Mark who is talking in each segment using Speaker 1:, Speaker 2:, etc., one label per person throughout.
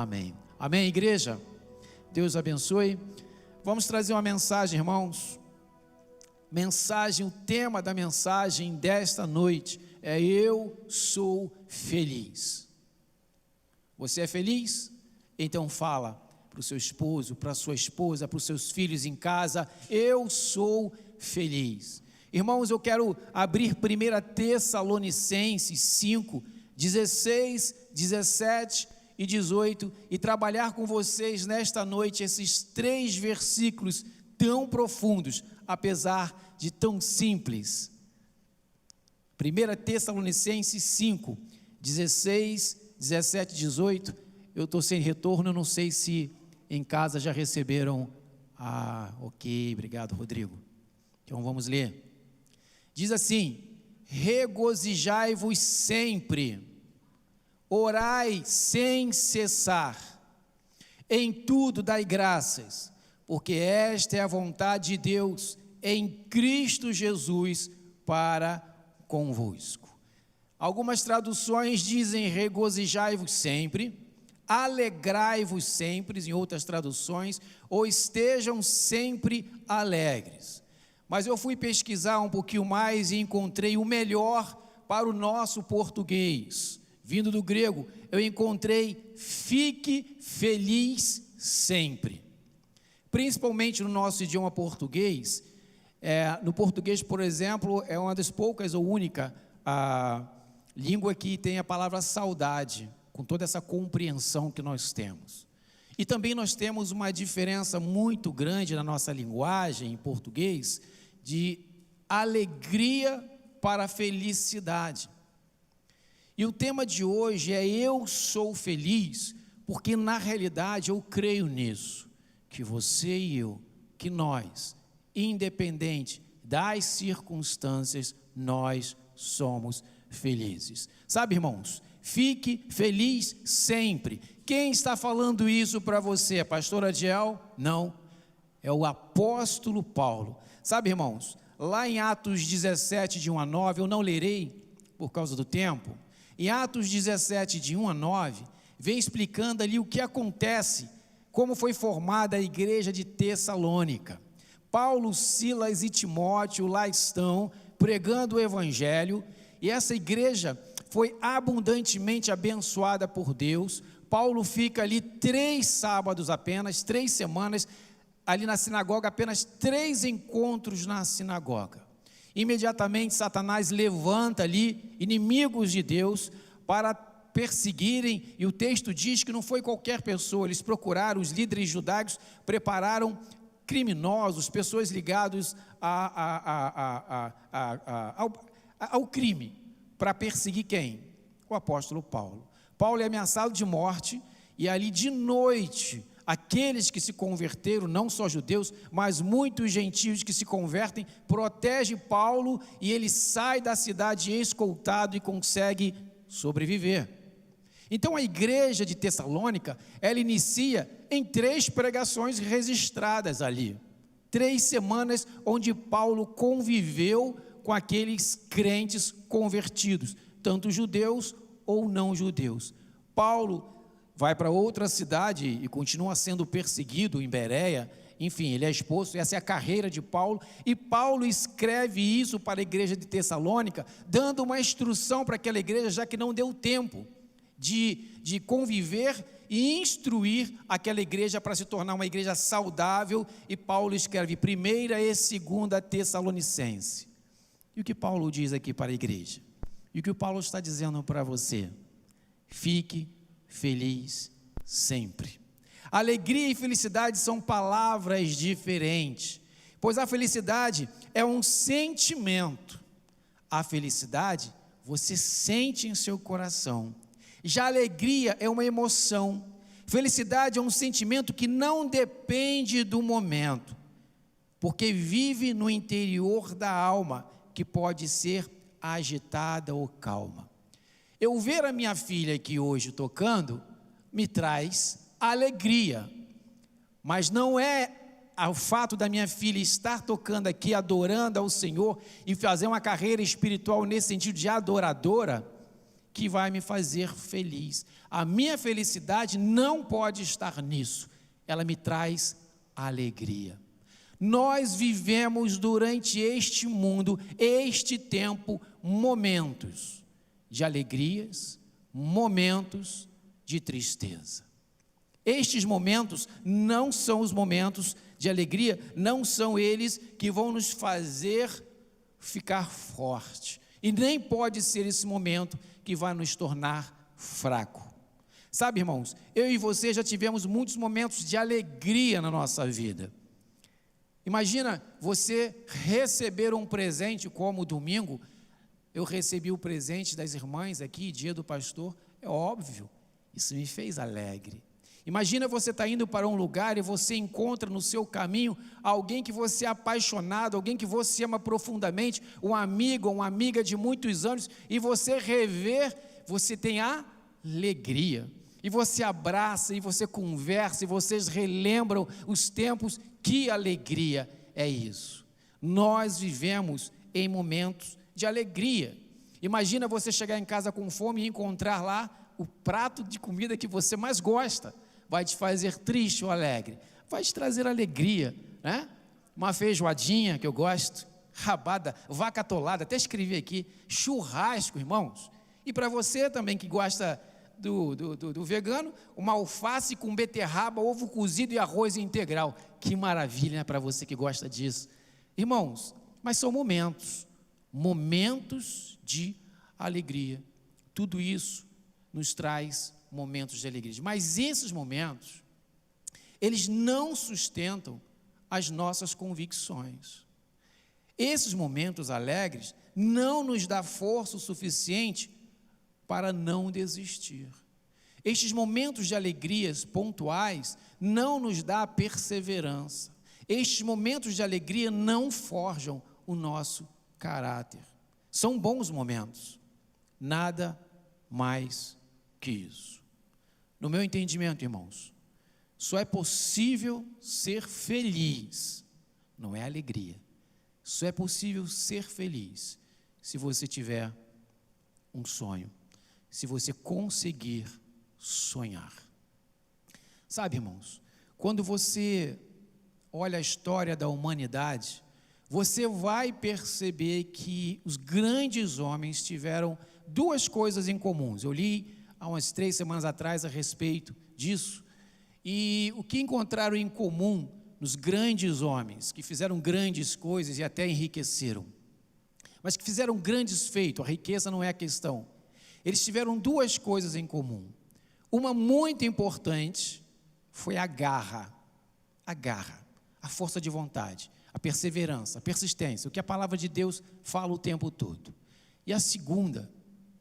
Speaker 1: Amém. Amém, igreja? Deus abençoe. Vamos trazer uma mensagem, irmãos. O tema da mensagem desta noite é: eu sou feliz. Você é feliz? Então fala para o seu esposo, para a sua esposa, para os seus filhos em casa: eu sou feliz. Irmãos, eu quero abrir 1 Tessalonicenses 5, 16, 17 e 18 e trabalhar com vocês nesta noite esses 3 versículos tão profundos, apesar de tão simples. 1 Tessalonicenses 5, 16, 17 e 18. Eu estou sem retorno, eu não sei se em casa já receberam. Ok, obrigado, Rodrigo. Então vamos ler. Diz assim: regozijai-vos sempre, orai sem cessar, em tudo dai graças, porque esta é a vontade de Deus em Cristo Jesus para convosco. Algumas traduções dizem regozijai-vos sempre, alegrai-vos sempre, em outras traduções, ou estejam sempre alegres. Mas eu fui pesquisar um pouquinho mais e encontrei o melhor para o nosso português. Vindo do grego, eu encontrei fique feliz sempre. Principalmente no nosso idioma português, no português, por exemplo, é uma das poucas ou única língua que tem a palavra saudade, com toda essa compreensão que nós temos. E também nós temos uma diferença muito grande na nossa linguagem em português, de alegria para felicidade. E o tema de hoje é: eu sou feliz, porque na realidade eu creio nisso, que você e eu, que nós, independente das circunstâncias, nós somos felizes. Sabe, irmãos, fique feliz sempre. Quem está falando isso para você? A pastora Adiel? Não, é o apóstolo Paulo. Sabe, irmãos, lá em Atos 17, de 1 a 9, eu não lerei por causa do tempo. Em Atos 17, de 1 a 9, vem explicando ali o que acontece, como foi formada a igreja de Tessalônica. Paulo, Silas e Timóteo lá estão pregando o evangelho, e essa igreja foi abundantemente abençoada por Deus. Paulo fica ali 3 sábados apenas, 3 semanas, ali na sinagoga, apenas 3 encontros na sinagoga. Imediatamente Satanás levanta ali inimigos de Deus para perseguirem, e o texto diz que não foi qualquer pessoa, eles procuraram, os líderes judaicos prepararam criminosos, pessoas ligadas ao crime, para perseguir quem? O apóstolo Paulo. Paulo é ameaçado de morte, e ali de noite, aqueles que se converteram, não só judeus, mas muitos gentios que se convertem, protege Paulo, e ele sai da cidade escoltado e consegue sobreviver. Então a igreja de Tessalônica, ela inicia em 3 pregações registradas ali, 3 semanas onde Paulo conviveu com aqueles crentes convertidos, tanto judeus ou não judeus. Paulo vai para outra cidade e continua sendo perseguido em Bereia, enfim, ele é exposto, essa é a carreira de Paulo, e Paulo escreve isso para a igreja de Tessalônica, dando uma instrução para aquela igreja, já que não deu tempo de conviver e instruir aquela igreja para se tornar uma igreja saudável, e Paulo escreve 1ª e 2ª Tessalonicense. E o que Paulo diz aqui para a igreja? E o que o Paulo está dizendo para você? Fique feliz sempre. Alegria e felicidade são palavras diferentes, pois a felicidade é um sentimento. A felicidade você sente em seu coração. Já a alegria é uma emoção. Felicidade é um sentimento que não depende do momento, porque vive no interior da alma, que pode ser agitada ou calma. Eu ver a minha filha aqui hoje tocando, me traz alegria, mas não é o fato da minha filha estar tocando aqui, adorando ao Senhor, e fazer uma carreira espiritual nesse sentido de adoradora, que vai me fazer feliz. A minha felicidade não pode estar nisso. Ela me traz alegria. Nós vivemos durante este mundo, este tempo, momentos de alegrias, momentos de tristeza. Estes momentos não são os momentos de alegria, não são eles que vão nos fazer ficar forte. E nem pode ser esse momento que vai nos tornar fraco. Sabe, irmãos, eu e você já tivemos muitos momentos de alegria na nossa vida. Imagina você receber um presente como domingo. Eu recebi o presente das irmãs aqui, dia do pastor, é óbvio, isso me fez alegre. Imagina você estar indo para um lugar e você encontra no seu caminho alguém que você é apaixonado, alguém que você ama profundamente, um amigo ou uma amiga de muitos anos, e você rever, você tem alegria, e você abraça, e você conversa, e vocês relembram os tempos. Que alegria é isso? Nós vivemos em momentos de alegria. Imagina você chegar em casa com fome e encontrar lá o prato de comida que você mais gosta. Vai te fazer triste ou alegre? Vai te trazer alegria, né? Uma feijoadinha que eu gosto, rabada, vaca atolada, até escrevi aqui, churrasco, irmãos. E para você também que gosta do vegano, uma alface com beterraba, ovo cozido e arroz integral. Que maravilha, né, para você que gosta disso. Irmãos, mas são momentos de alegria. Tudo isso nos traz momentos de alegria. Mas esses momentos, eles não sustentam as nossas convicções. Esses momentos alegres não nos dão força o suficiente para não desistir. Estes momentos de alegrias pontuais não nos dão perseverança. Estes momentos de alegria não forjam o nosso caráter. São bons momentos, nada mais que isso. No meu entendimento, irmãos, só é possível ser feliz, não é alegria. Só é possível ser feliz se você tiver um sonho, se você conseguir sonhar. Sabe, irmãos, quando você olha a história da humanidade, você vai perceber que os grandes homens tiveram duas coisas em comum. Eu li há umas 3 semanas atrás a respeito disso, e o que encontraram em comum nos grandes homens, que fizeram grandes coisas e até enriqueceram, mas que fizeram grandes feitos, a riqueza não é a questão. Eles tiveram duas coisas em comum. Uma muito importante foi a garra, a força de vontade, a perseverança, a persistência, o que a palavra de Deus fala o tempo todo. E a segunda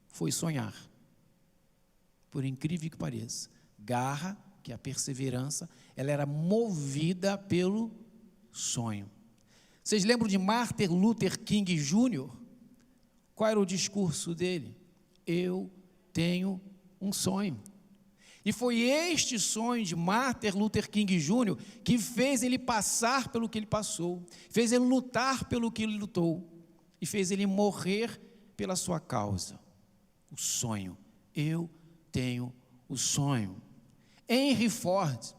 Speaker 1: foi sonhar. Por incrível que pareça, garra, que é a perseverança, ela era movida pelo sonho. Vocês lembram de Martin Luther King Jr.? Qual era o discurso dele? Eu tenho um sonho. E foi este sonho de Martin Luther King Jr. que fez ele passar pelo que ele passou, fez ele lutar pelo que ele lutou, e fez ele morrer pela sua causa. O sonho. Eu tenho o sonho. Henry Ford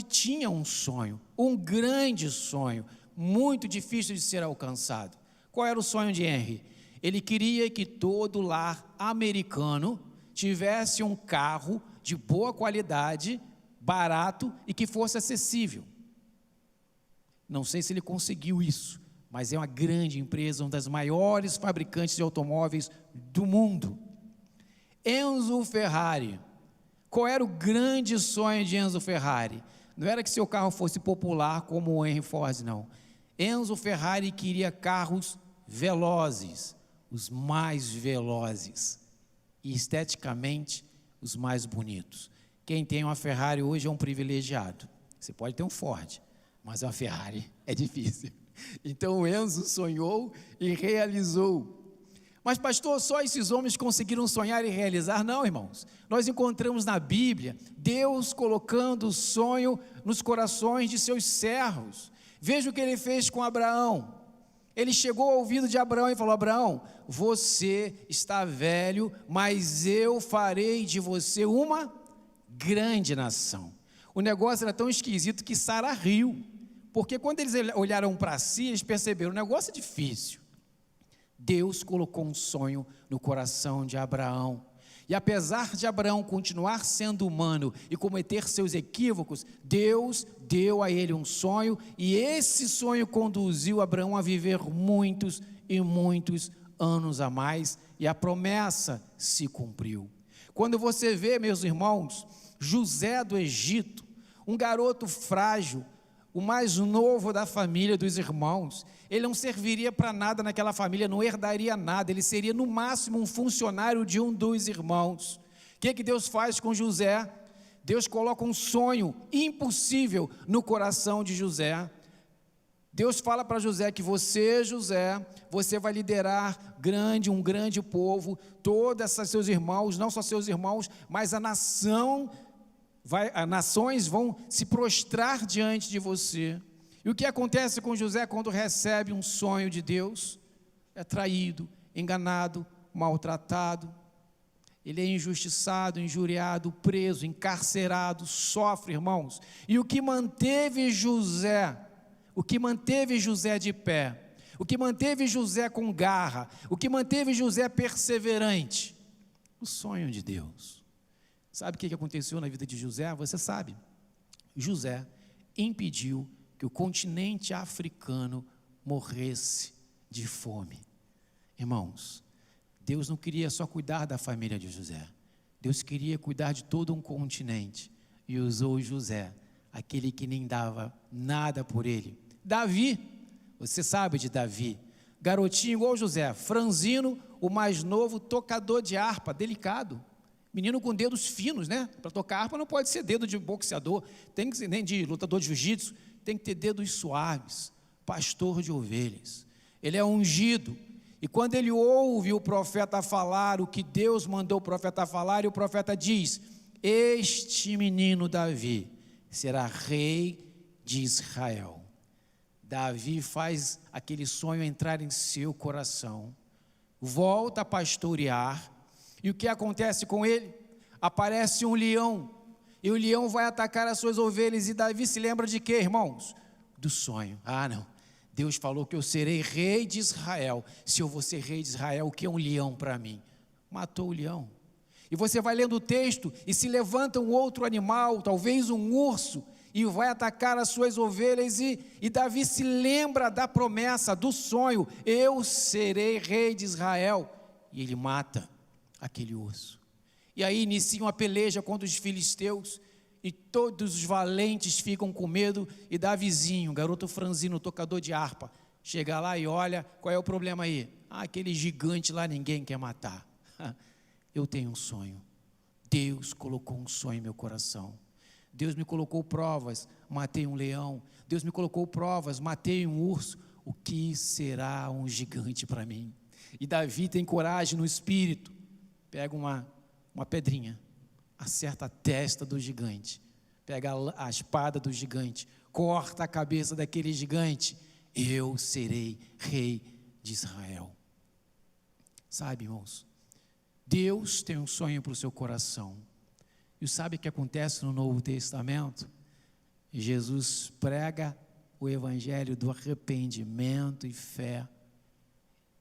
Speaker 1: tinha um sonho, um grande sonho, muito difícil de ser alcançado. Qual era o sonho de Henry? Ele queria que todo lar americano tivesse um carro de boa qualidade, barato e que fosse acessível. Não sei se ele conseguiu isso, mas é uma grande empresa, uma das maiores fabricantes de automóveis do mundo. Enzo Ferrari. Qual era o grande sonho de Enzo Ferrari? Não era que seu carro fosse popular como o Henry Ford, não. Enzo Ferrari queria carros velozes, os mais velozes, e esteticamente os mais bonitos. Quem tem uma Ferrari hoje é um privilegiado. Você pode ter um Ford, mas uma Ferrari é difícil. Então o Enzo sonhou e realizou. Mas pastor, só esses homens conseguiram sonhar e realizar? Não, irmãos. Nós encontramos na Bíblia Deus colocando o sonho nos corações de seus servos. Veja o que ele fez com Abraão. Ele chegou ao ouvido de Abraão e falou: Abraão, você está velho, mas eu farei de você uma grande nação. O negócio era tão esquisito que Sara riu, porque quando eles olharam para si, eles perceberam: o negócio é difícil. Deus colocou um sonho no coração de Abraão, e apesar de Abraão continuar sendo humano e cometer seus equívocos, Deus deu a ele um sonho, e esse sonho conduziu Abraão a viver muitos e muitos anos a mais, e a promessa se cumpriu. Quando você vê, meus irmãos, José do Egito, um garoto frágil, o mais novo da família dos irmãos, ele não serviria para nada naquela família, não herdaria nada, ele seria no máximo um funcionário de um dos irmãos. O que Deus faz com José? Deus coloca um sonho impossível no coração de José. Deus fala para José que você, José, você vai liderar um grande povo, todos esses seus irmãos, não só seus irmãos, mas as nações vão se prostrar diante de você. E o que acontece com José quando recebe um sonho de Deus? É traído, enganado, maltratado, ele é injustiçado, injuriado, preso, encarcerado, sofre, irmãos. E o que manteve José de pé, o que manteve José com garra, o que manteve José perseverante? O sonho de Deus. Sabe o que aconteceu na vida de José? Você sabe. José impediu que o continente africano morresse de fome. Irmãos, Deus não queria só cuidar da família de José. Deus queria cuidar de todo um continente. E usou José, aquele que nem dava nada por ele. Davi, você sabe de Davi. Garotinho igual José, franzino, o mais novo, tocador de harpa, delicado. Menino com dedos finos, né? Para tocar harpa não pode ser dedo de boxeador, tem que ser nem de lutador de jiu-jitsu, tem que ter dedos suaves, pastor de ovelhas. Ele é ungido, e quando ele ouve o profeta falar o que Deus mandou o profeta falar, e o profeta diz: este menino Davi será rei de Israel. Davi faz aquele sonho entrar em seu coração, volta a pastorear. E o que acontece com ele? Aparece um leão, e o leão vai atacar as suas ovelhas, e Davi se lembra de quê, irmãos? Do sonho. Não, Deus falou que eu serei rei de Israel. Se eu vou ser rei de Israel, o que é um leão para mim? Matou o leão. E você vai lendo o texto, e se levanta um outro animal, talvez um urso, e vai atacar as suas ovelhas, e Davi se lembra da promessa, do sonho: eu serei rei de Israel, e ele mata aquele urso. E aí inicia uma peleja contra os filisteus, e todos os valentes ficam com medo, e Davizinho, garoto franzino, tocador de harpa, chega lá e olha: qual é o problema aí? Aquele gigante lá ninguém quer matar. Eu tenho um sonho. Deus colocou um sonho em meu coração. Deus me colocou provas, matei um leão. Deus me colocou provas, matei um urso. O que será um gigante para mim? E Davi tem coragem no espírito, pega uma pedrinha, acerta a testa do gigante, pega a espada do gigante, corta a cabeça daquele gigante. Eu serei rei de Israel. Sabe, irmãos, Deus tem um sonho para o seu coração. E sabe o que acontece no Novo Testamento? Jesus prega o evangelho do arrependimento e fé.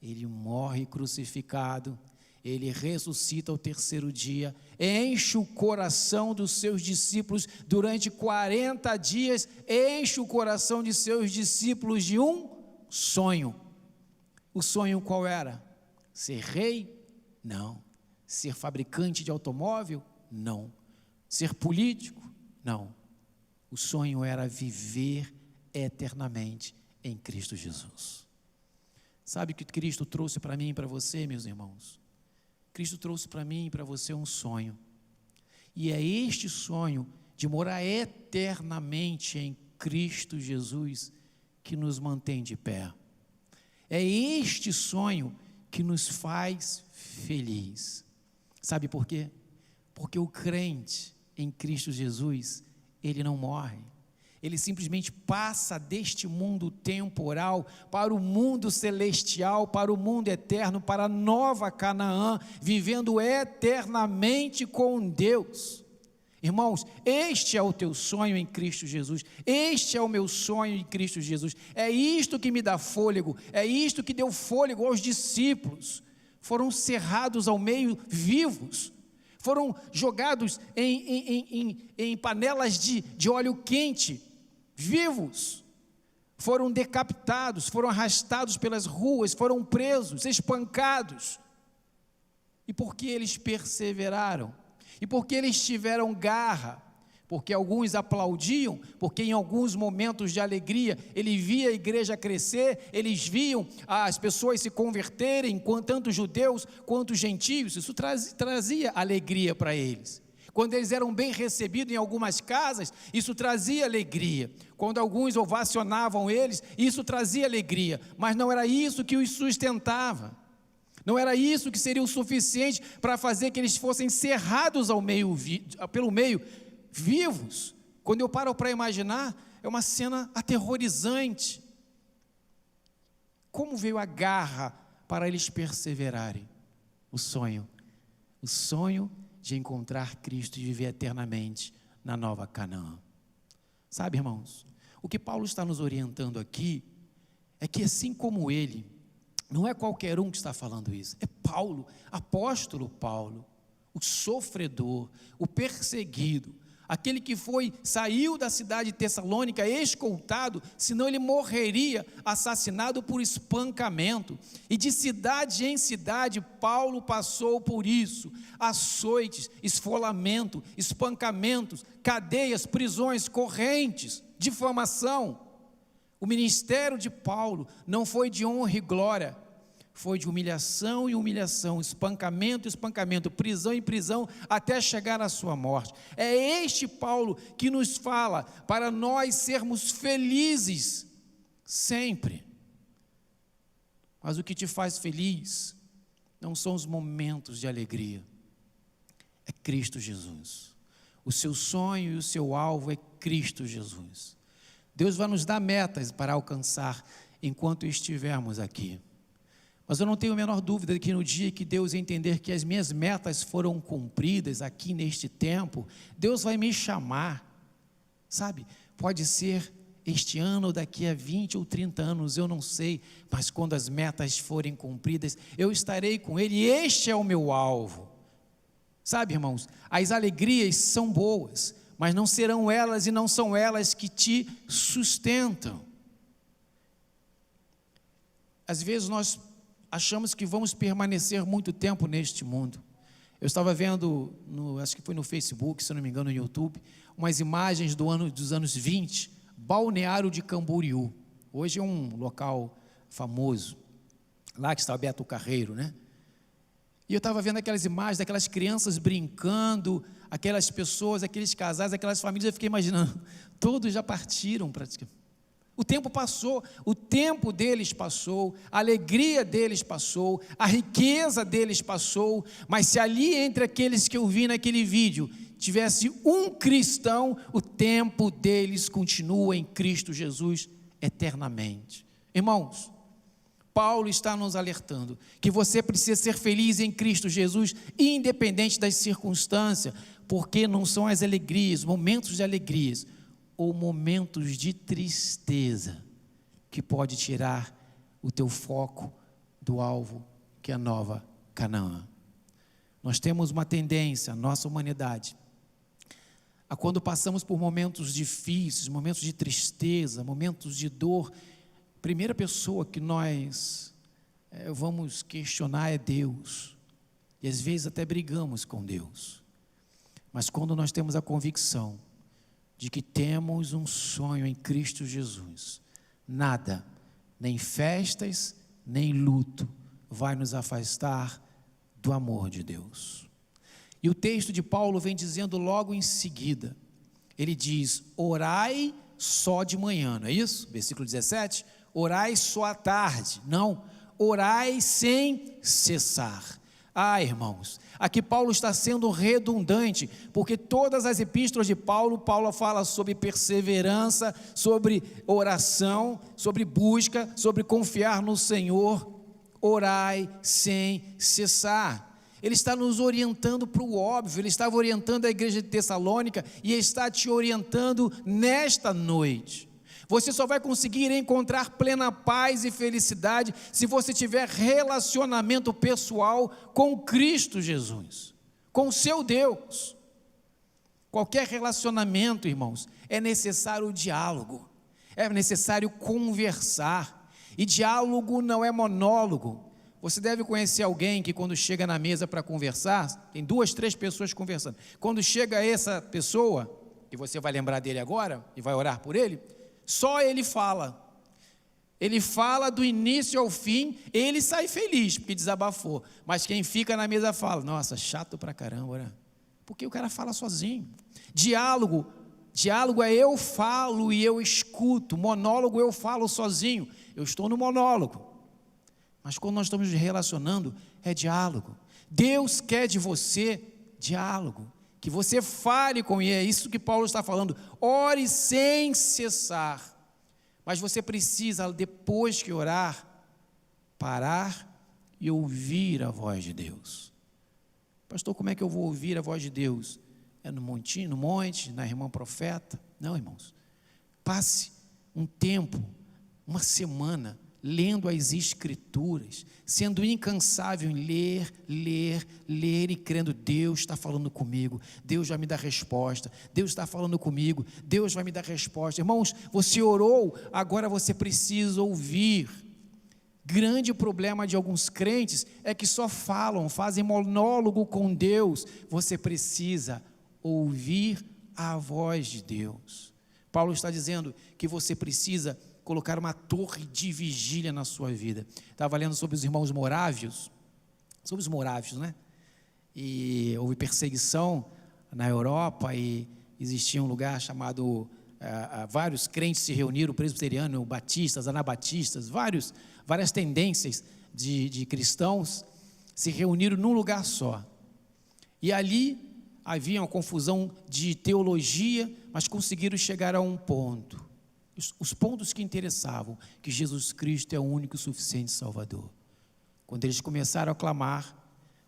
Speaker 1: Ele morre crucificado, ele ressuscita ao terceiro dia, enche o coração dos seus discípulos durante 40 dias, enche o coração de seus discípulos de um sonho. O sonho qual era? Ser rei? Não. Ser fabricante de automóvel? Não. Ser político? Não. O sonho era viver eternamente em Cristo Jesus. Sabe o que Cristo trouxe para mim e para você, meus irmãos? Cristo trouxe para mim e para você um sonho. E é este sonho de morar eternamente em Cristo Jesus que nos mantém de pé. É este sonho que nos faz feliz. Sabe por quê? Porque o crente em Cristo Jesus, ele não morre. Ele simplesmente passa deste mundo temporal para o mundo celestial, para o mundo eterno, para a nova Canaã, vivendo eternamente com Deus. Irmãos, este é o teu sonho em Cristo Jesus, este é o meu sonho em Cristo Jesus, é isto que me dá fôlego, é isto que deu fôlego aos discípulos. Foram cerrados ao meio vivos, foram jogados em panelas de óleo quente, vivos, foram decapitados, foram arrastados pelas ruas, foram presos, espancados. E por que eles perseveraram? E porque eles tiveram garra? Porque alguns aplaudiam, porque em alguns momentos de alegria, ele via a igreja crescer, eles viam as pessoas se converterem, tanto judeus quanto gentios, isso trazia alegria para eles. Quando eles eram bem recebidos em algumas casas, isso trazia alegria. Quando alguns ovacionavam eles, isso trazia alegria, mas não era isso que os sustentava. Não era isso que seria o suficiente para fazer que eles fossem cerrados pelo meio, vivos. Quando eu paro para imaginar, é uma cena aterrorizante. Como veio a garra para eles perseverarem? O sonho de encontrar Cristo e viver eternamente na nova Canaã. Sabe, irmãos, o que Paulo está nos orientando aqui é que assim como ele, não é qualquer um que está falando isso, é Paulo, apóstolo Paulo, o sofredor, o perseguido, aquele que saiu da cidade de Tessalônica escoltado, senão ele morreria assassinado por espancamento, e de cidade em cidade Paulo passou por isso, açoites, esfolamento, espancamentos, cadeias, prisões, correntes, difamação. O ministério de Paulo não foi de honra e glória, foi de humilhação em humilhação, espancamento em espancamento, prisão em prisão, até chegar à sua morte. É este Paulo que nos fala para nós sermos felizes sempre. Mas o que te faz feliz não são os momentos de alegria, é Cristo Jesus. O seu sonho e o seu alvo é Cristo Jesus. Deus vai nos dar metas para alcançar enquanto estivermos aqui. Mas eu não tenho a menor dúvida de que no dia que Deus entender que as minhas metas foram cumpridas aqui neste tempo, Deus vai me chamar, sabe? Pode ser este ano ou daqui a 20 ou 30 anos, eu não sei, mas quando as metas forem cumpridas, eu estarei com Ele, e este é o meu alvo. Sabe, irmãos, as alegrias são boas, mas não serão elas e não são elas que te sustentam. Às vezes nós achamos que vamos permanecer muito tempo neste mundo. Eu estava vendo, acho que foi no Facebook, se não me engano, no YouTube, umas imagens dos anos 20, Balneário de Camboriú. Hoje é um local famoso, lá que está Beto Carreiro, né? E eu estava vendo aquelas imagens daquelas crianças brincando, aquelas pessoas, aqueles casais, aquelas famílias, eu fiquei imaginando, todos já partiram praticamente. O tempo passou, o tempo deles passou, a alegria deles passou, a riqueza deles passou, mas se ali entre aqueles que eu vi naquele vídeo, tivesse um cristão, o tempo deles continua em Cristo Jesus eternamente. Irmãos, Paulo está nos alertando que você precisa ser feliz em Cristo Jesus, independente das circunstâncias, porque não são as alegrias, momentos de alegrias, ou momentos de tristeza que pode tirar o teu foco do alvo, que é a nova Canaã. Nós temos uma tendência, a nossa humanidade, a quando passamos por momentos difíceis, momentos de tristeza, momentos de dor, a primeira pessoa que nós vamos questionar é Deus, e às vezes até brigamos com Deus, mas quando nós temos a convicção de que temos um sonho em Cristo Jesus, nada, nem festas, nem luto, vai nos afastar do amor de Deus. E o texto de Paulo vem dizendo logo em seguida, ele diz, orai só de manhã, não é isso? Versículo 17, orai só à tarde, não, orai sem cessar. Irmãos, aqui Paulo está sendo redundante, porque todas as epístolas de Paulo fala sobre perseverança, sobre oração, sobre busca, sobre confiar no Senhor. Orai sem cessar. Ele está nos orientando para o óbvio, ele estava orientando a igreja de Tessalônica e está te orientando nesta noite. Você só vai conseguir encontrar plena paz e felicidade se você tiver relacionamento pessoal com Cristo Jesus, com o seu Deus. Qualquer relacionamento, irmãos, é necessário o diálogo, é necessário conversar, e diálogo não é monólogo. Você deve conhecer alguém que quando chega na mesa para conversar, tem 2, 3 pessoas conversando, quando chega essa pessoa, e você vai lembrar dele agora, e vai orar por ele, só ele fala do início ao fim, ele sai feliz, porque desabafou, mas quem fica na mesa fala, nossa, chato pra caramba, né? Porque o cara fala sozinho. Diálogo é eu falo e eu escuto, monólogo eu falo sozinho, eu estou no monólogo. Mas quando nós estamos nos relacionando, é diálogo. Deus quer de você diálogo, que você fale com ele, é isso que Paulo está falando, ore sem cessar. Mas você precisa, depois que orar, parar e ouvir a voz de Deus. Pastor, como é que eu vou ouvir a voz de Deus? É no monte, na irmã profeta? Não, irmãos. Passe um tempo, uma semana, lendo as Escrituras, sendo incansável em ler e crendo, Deus está falando comigo, Deus vai me dar resposta, Deus está falando comigo, Deus vai me dar resposta. Irmãos, você orou, agora você precisa ouvir. Grande problema de alguns crentes é que só falam, fazem monólogo com Deus. Você precisa ouvir a voz de Deus. Paulo está dizendo que você precisa colocar uma torre de vigília na sua vida. Estava lendo sobre os irmãos morávios, né? E houve perseguição na Europa e existia um lugar chamado, vários crentes se reuniram, presbiterianos, batistas, anabatistas, várias tendências de cristãos se reuniram num lugar só. E ali havia uma confusão de teologia, mas conseguiram chegar a um ponto. Os pontos que interessavam, que Jesus Cristo é o único e suficiente Salvador. Quando eles começaram a clamar,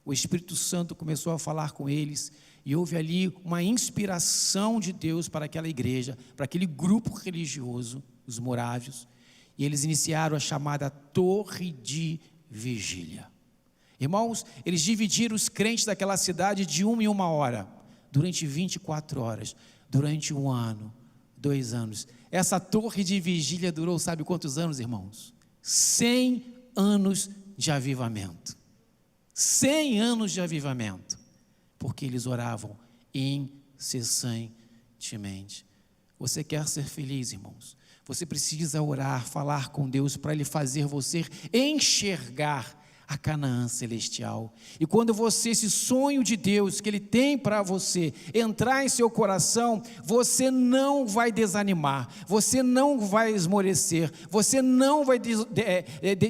Speaker 1: o Espírito Santo começou a falar com eles, e houve ali uma inspiração de Deus para aquela igreja, para aquele grupo religioso, os morávios, e eles iniciaram a chamada torre de vigília. Irmãos, eles dividiram os crentes daquela cidade de 1 em 1 hora, durante 24 horas, durante 1 ano, 2 anos. Essa torre de vigília durou, sabe quantos anos, irmãos? 100 anos de avivamento. 100 anos de avivamento, porque eles oravam incessantemente. Você quer ser feliz, irmãos? Você precisa orar, falar com Deus para Ele fazer você enxergar a Canaã celestial. E quando você, esse sonho de Deus que Ele tem para você, entrar em seu coração, você não vai desanimar, você não vai esmorecer, você não vai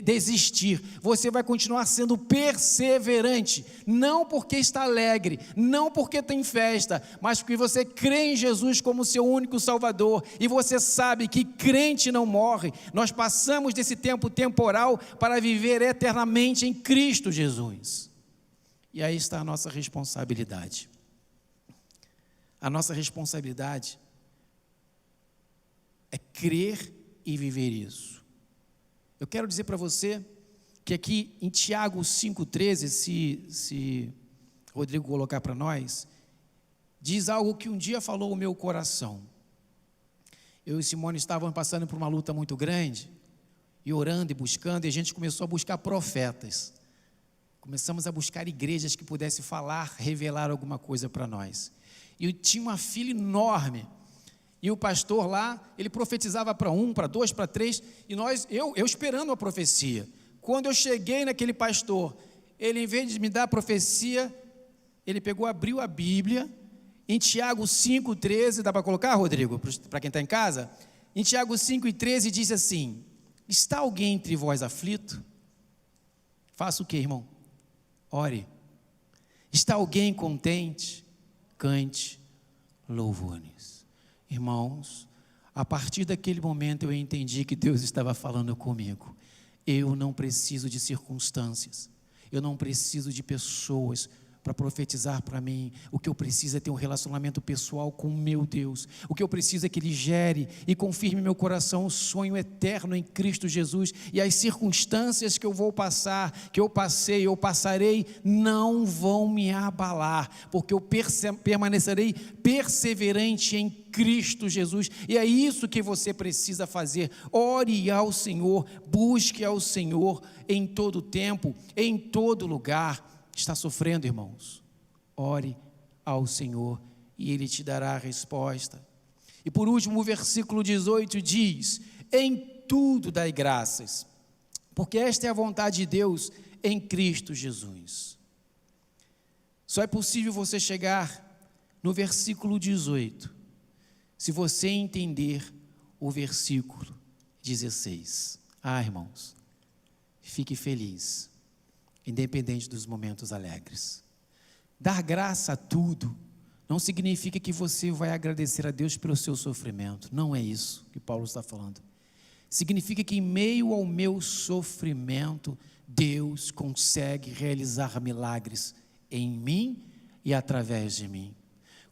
Speaker 1: desistir, você vai continuar sendo perseverante, não porque está alegre, não porque tem festa, mas porque você crê em Jesus como seu único Salvador, e você sabe que crente não morre. Nós passamos desse tempo temporal para viver eternamente em Cristo Jesus. E aí está a nossa responsabilidade. A nossa responsabilidade é crer e viver isso. Eu quero dizer para você que aqui em Tiago 5,13, se Rodrigo colocar para nós, diz algo que um dia falou o meu coração. Eu e Simone estávamos passando por uma luta muito grande, e orando e buscando, e a gente começou a buscar profetas. Começamos a buscar igrejas que pudessem falar, revelar alguma coisa para nós. E eu tinha uma fila enorme, e o pastor lá, ele profetizava para 1, para 2, para 3, e eu esperando a profecia. Quando eu cheguei naquele pastor, ele, em vez de me dar a profecia, ele abriu a Bíblia, em Tiago 5,13, dá para colocar, Rodrigo, para quem está em casa? Em Tiago 5,13 diz assim: está alguém entre vós aflito? Faça o que, irmão? Ore. Está alguém contente? Cante louvores. Irmãos, a partir daquele momento eu entendi que Deus estava falando comigo. Eu não preciso de circunstâncias, eu não preciso de pessoas para profetizar para mim. O que eu preciso é ter um relacionamento pessoal com o meu Deus. O que eu preciso é que Ele gere e confirme meu coração o sonho eterno em Cristo Jesus. E as circunstâncias que eu vou passar, que eu passei, eu passarei, não vão me abalar, porque eu permanecerei perseverante em Cristo Jesus. E é isso que você precisa fazer. Ore ao Senhor, busque ao Senhor em todo tempo, em todo lugar. Está sofrendo, irmãos? Ore ao Senhor e Ele te dará a resposta. E por último, o versículo 18 diz: em tudo dai graças, porque esta é a vontade de Deus em Cristo Jesus. Só é possível você chegar no versículo 18, se você entender o versículo 16. Irmãos, fique feliz, independente dos momentos alegres. Dar graça a tudo não significa que você vai agradecer a Deus pelo seu sofrimento. Não é isso que Paulo está falando. Significa que em meio ao meu sofrimento, Deus consegue realizar milagres em mim e através de mim.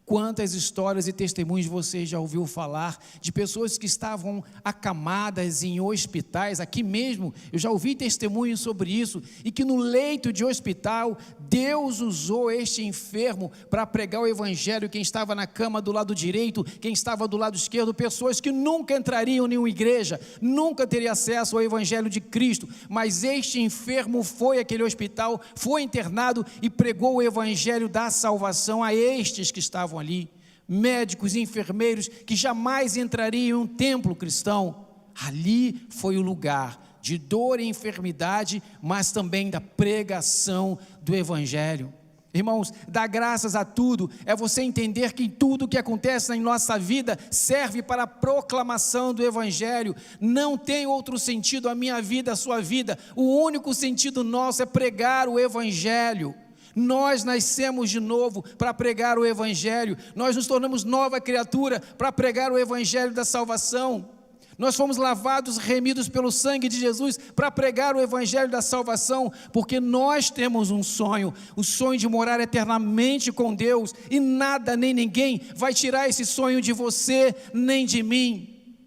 Speaker 1: Quantas histórias e testemunhos você já ouviu falar de pessoas que estavam acamadas em hospitais? Aqui mesmo eu já ouvi testemunhos sobre isso, e que no leito de hospital Deus usou este enfermo para pregar o evangelho. Quem estava na cama do lado direito, quem estava do lado esquerdo, pessoas que nunca entrariam em nenhuma igreja, nunca teriam acesso ao evangelho de Cristo, mas este enfermo foi àquele hospital, foi internado e pregou o evangelho da salvação a estes que estavam ali, médicos e enfermeiros que jamais entrariam em um templo cristão. Ali foi o lugar de dor e enfermidade, mas também da pregação do evangelho. Irmãos, dar graças a tudo é você entender que tudo que acontece em nossa vida serve para a proclamação do evangelho. Não tem outro sentido a minha vida, a sua vida. O único sentido nosso é pregar o evangelho. Nós nascemos de novo para pregar o evangelho. Nós nos tornamos nova criatura para pregar o evangelho da salvação. Nós fomos lavados, remidos pelo sangue de Jesus para pregar o evangelho da salvação, porque nós temos um sonho, o sonho de morar eternamente com Deus, e nada nem ninguém vai tirar esse sonho de você nem de mim.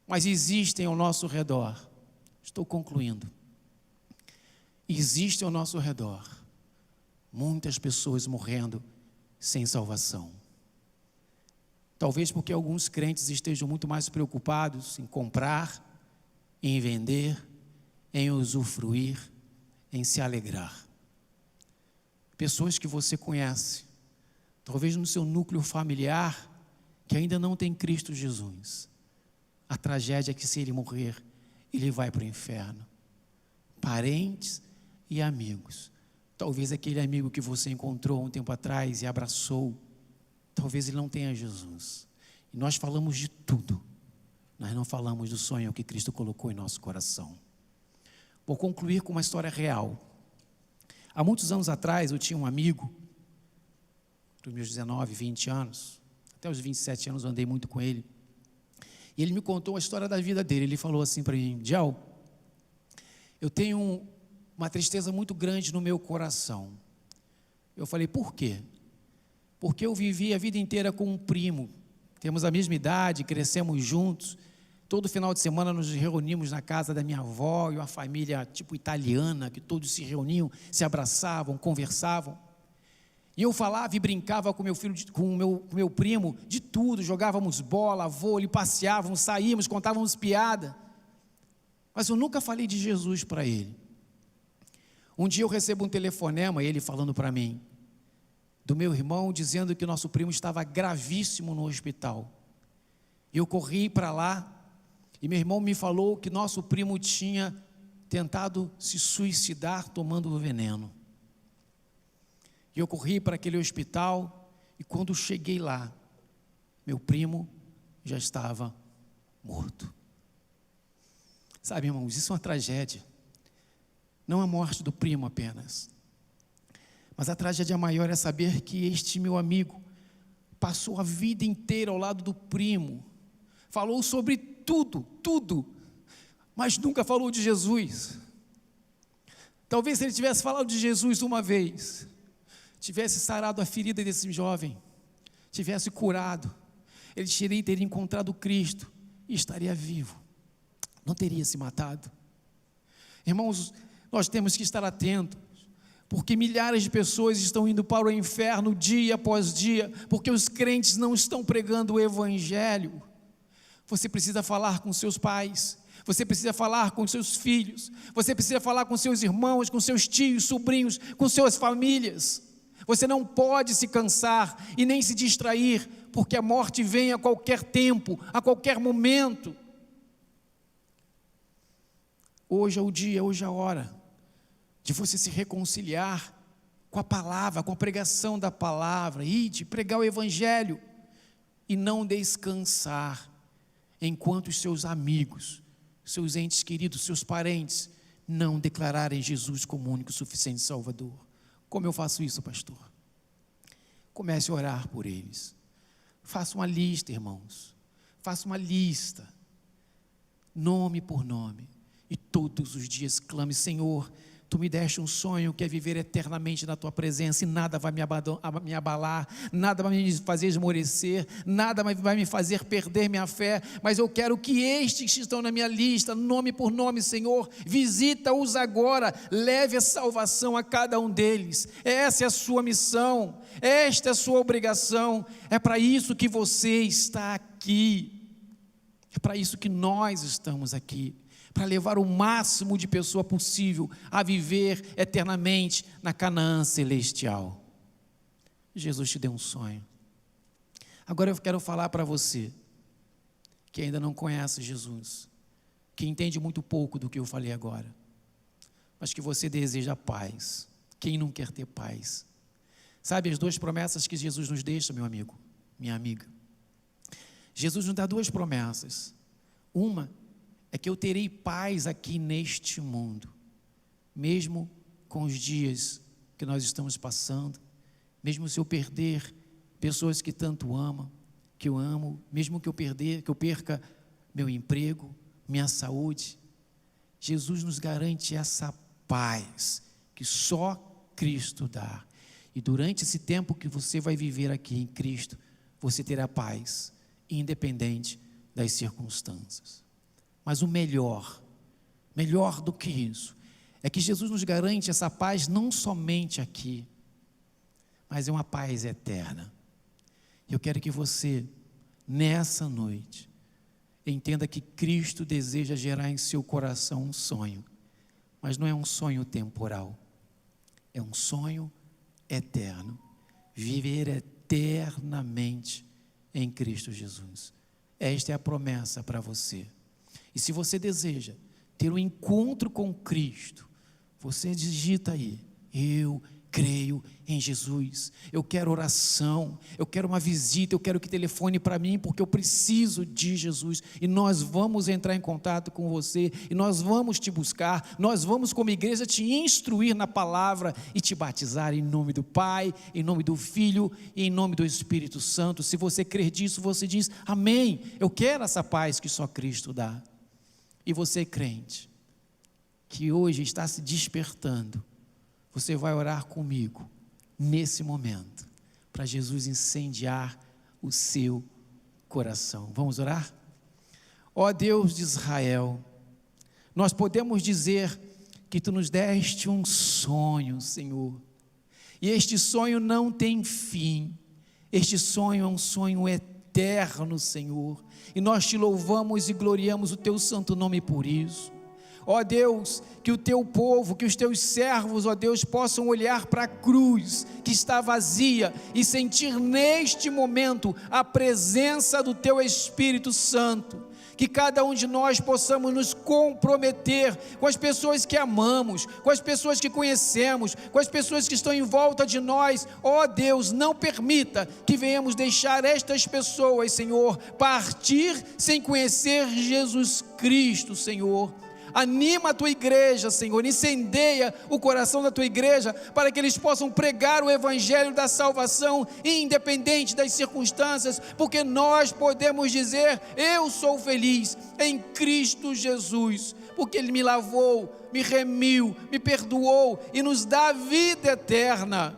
Speaker 1: Mas existem ao nosso redor, estou concluindo, existem ao nosso redor muitas pessoas morrendo sem salvação. Talvez porque alguns crentes estejam muito mais preocupados em comprar, em vender, em usufruir, em se alegrar. Pessoas que você conhece, talvez no seu núcleo familiar, que ainda não tem Cristo Jesus. A tragédia é que, se ele morrer, ele vai para o inferno. Parentes e amigos. Talvez aquele amigo que você encontrou um tempo atrás e abraçou, talvez ele não tenha Jesus. E nós falamos de tudo, nós não falamos do sonho que Cristo colocou em nosso coração. Vou concluir com uma história real. Há muitos anos atrás eu tinha um amigo, dos meus 19, 20 anos, até os 27 anos eu andei muito com ele, e ele me contou a história da vida dele. Ele falou assim para mim: Diel, eu tenho uma tristeza muito grande no meu coração. Eu falei: por quê? Porque eu vivi a vida inteira com um primo, temos a mesma idade, crescemos juntos, todo final de semana nos reunimos na casa da minha avó, e uma família tipo italiana, que todos se reuniam, se abraçavam, conversavam, e eu falava e brincava com meu filho, com meu primo, de tudo, jogávamos bola, vôlei, passeávamos, saíamos, contávamos piada, mas eu nunca falei de Jesus para ele. Um dia eu recebo um telefonema, ele falando para mim, do meu irmão, dizendo que nosso primo estava gravíssimo no hospital. Eu corri para lá, e meu irmão me falou que nosso primo tinha tentado se suicidar tomando o veneno. E eu corri para aquele hospital, e quando cheguei lá, meu primo já estava morto. Sabe, irmãos, isso é uma tragédia. Não a morte do primo apenas, Mas a tragédia maior é saber que este meu amigo passou a vida inteira ao lado do primo, falou sobre tudo, mas nunca falou de Jesus. Talvez se ele tivesse falado de Jesus uma vez, tivesse sarado a ferida desse jovem, tivesse curado, ele teria encontrado Cristo e estaria vivo, não teria se matado. Irmãos, nós temos que estar atentos, porque milhares de pessoas estão indo para o inferno dia após dia, porque os crentes não estão pregando o Evangelho. Você precisa falar com seus pais, você precisa falar com seus filhos, você precisa falar com seus irmãos, com seus tios, sobrinhos, com suas famílias. Você não pode se cansar e nem se distrair, porque a morte vem a qualquer tempo, a qualquer momento. Hoje é o dia, hoje é a hora de você se reconciliar com a palavra, com a pregação da palavra, e de pregar o Evangelho, e não descansar, enquanto os seus amigos, seus entes queridos, seus parentes, não declararem Jesus como único e suficiente Salvador. Como eu faço isso, pastor? Comece a orar por eles. Faça uma lista, irmãos. Faça uma lista, nome por nome, e todos os dias clame: Senhor, Tu me deste um sonho que é viver eternamente na Tua presença, e nada vai me abalar, nada vai me fazer esmorecer, nada vai me fazer perder minha fé, mas eu quero que estes que estão na minha lista, nome por nome, Senhor, visita-os agora, leve a salvação a cada um deles. Essa é a sua missão, esta é a sua obrigação, é para isso que você está aqui, é para isso que nós estamos aqui, para levar o máximo de pessoa possível a viver eternamente na Canaã celestial. Jesus te deu um sonho. Agora eu quero falar para você, que ainda não conhece Jesus, que entende muito pouco do que eu falei agora, mas que você deseja paz. Quem não quer ter paz? Sabe as duas promessas que Jesus nos deixa, meu amigo, minha amiga? Jesus nos dá duas promessas. Uma é que eu terei paz aqui neste mundo, mesmo com os dias que nós estamos passando, mesmo se eu perder pessoas que tanto amam, que eu amo, mesmo que eu perca meu emprego, minha saúde. Jesus nos garante essa paz que só Cristo dá. E durante esse tempo que você vai viver aqui em Cristo, você terá paz, independente das circunstâncias. Mas o melhor do que isso, é que Jesus nos garante essa paz não somente aqui, mas é uma paz eterna. Eu quero que você, nessa noite, entenda que Cristo deseja gerar em seu coração um sonho, mas não é um sonho temporal, é um sonho eterno, viver eternamente em Cristo Jesus. Esta é a promessa para você. E se você deseja ter um encontro com Cristo, você digita aí: eu creio em Jesus, eu quero oração, eu quero uma visita, eu quero que telefone para mim, porque eu preciso de Jesus, e nós vamos entrar em contato com você, e nós vamos te buscar, nós vamos como igreja te instruir na palavra, e te batizar em nome do Pai, em nome do Filho, e em nome do Espírito Santo. Se você crer disso, você diz: amém, eu quero essa paz que só Cristo dá. E você, crente, que hoje está se despertando, você vai orar comigo, nesse momento, para Jesus incendiar o seu coração. Vamos orar? Ó Deus de Israel, nós podemos dizer que Tu nos deste um sonho, Senhor, e este sonho não tem fim, este sonho é um sonho eterno, Senhor, e nós Te louvamos e gloriamos o Teu santo nome por isso. Ó Deus, que o Teu povo, que os Teus servos, ó Deus, possam olhar para a cruz que está vazia e sentir neste momento a presença do Teu Espírito Santo. Que cada um de nós possamos nos comprometer com as pessoas que amamos, com as pessoas que conhecemos, com as pessoas que estão em volta de nós. Ó Deus, não permita que venhamos deixar estas pessoas, Senhor, partir sem conhecer Jesus Cristo, Senhor. Anima a tua igreja, Senhor, incendeia o coração da tua igreja, para que eles possam pregar o evangelho da salvação, independente das circunstâncias, porque nós podemos dizer: eu sou feliz em Cristo Jesus, porque Ele me lavou, me remiu, me perdoou e nos dá vida eterna.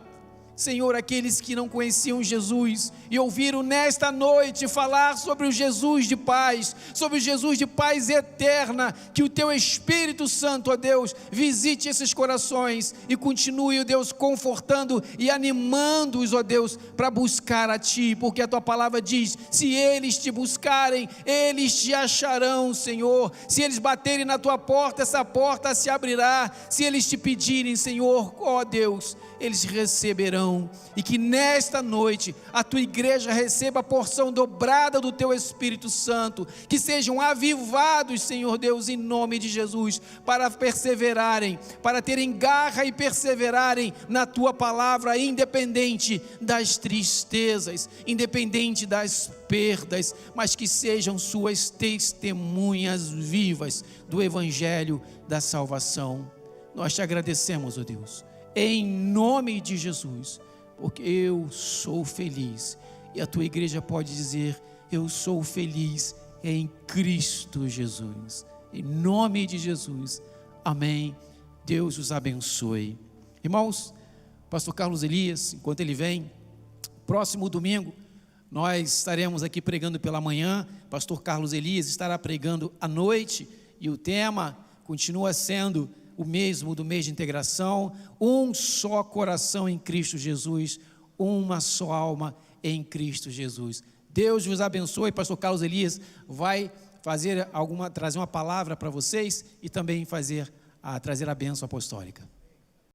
Speaker 1: Senhor, aqueles que não conheciam Jesus e ouviram nesta noite falar sobre o Jesus de paz, sobre o Jesus de paz eterna, que o Teu Espírito Santo, ó Deus, visite esses corações e continue, ó Deus, confortando e animando-os, ó Deus, para buscar a Ti, porque a Tua palavra diz: se eles Te buscarem, eles Te acharão, Senhor. Se eles baterem na Tua porta, essa porta se abrirá. Se eles Te pedirem, Senhor, ó Deus, eles receberão. E que nesta noite a tua igreja receba a porção dobrada do teu Espírito Santo, que sejam avivados, Senhor Deus, em nome de Jesus, para perseverarem, para terem garra e perseverarem na tua palavra, independente das tristezas, independente das perdas, mas que sejam suas testemunhas vivas do evangelho da salvação. Nós te agradecemos, ó Deus, em nome de Jesus, porque eu sou feliz, e a tua igreja pode dizer: eu sou feliz em Cristo Jesus, em nome de Jesus, amém. Deus os abençoe. Irmãos, pastor Carlos Elias, enquanto ele vem, próximo domingo, nós estaremos aqui pregando pela manhã, pastor Carlos Elias estará pregando à noite, e o tema continua sendo o mesmo do mês de integração: um só coração em Cristo Jesus, uma só alma em Cristo Jesus. Deus vos abençoe. Pastor Carlos Elias vai trazer uma palavra para vocês e também trazer a bênção apostólica.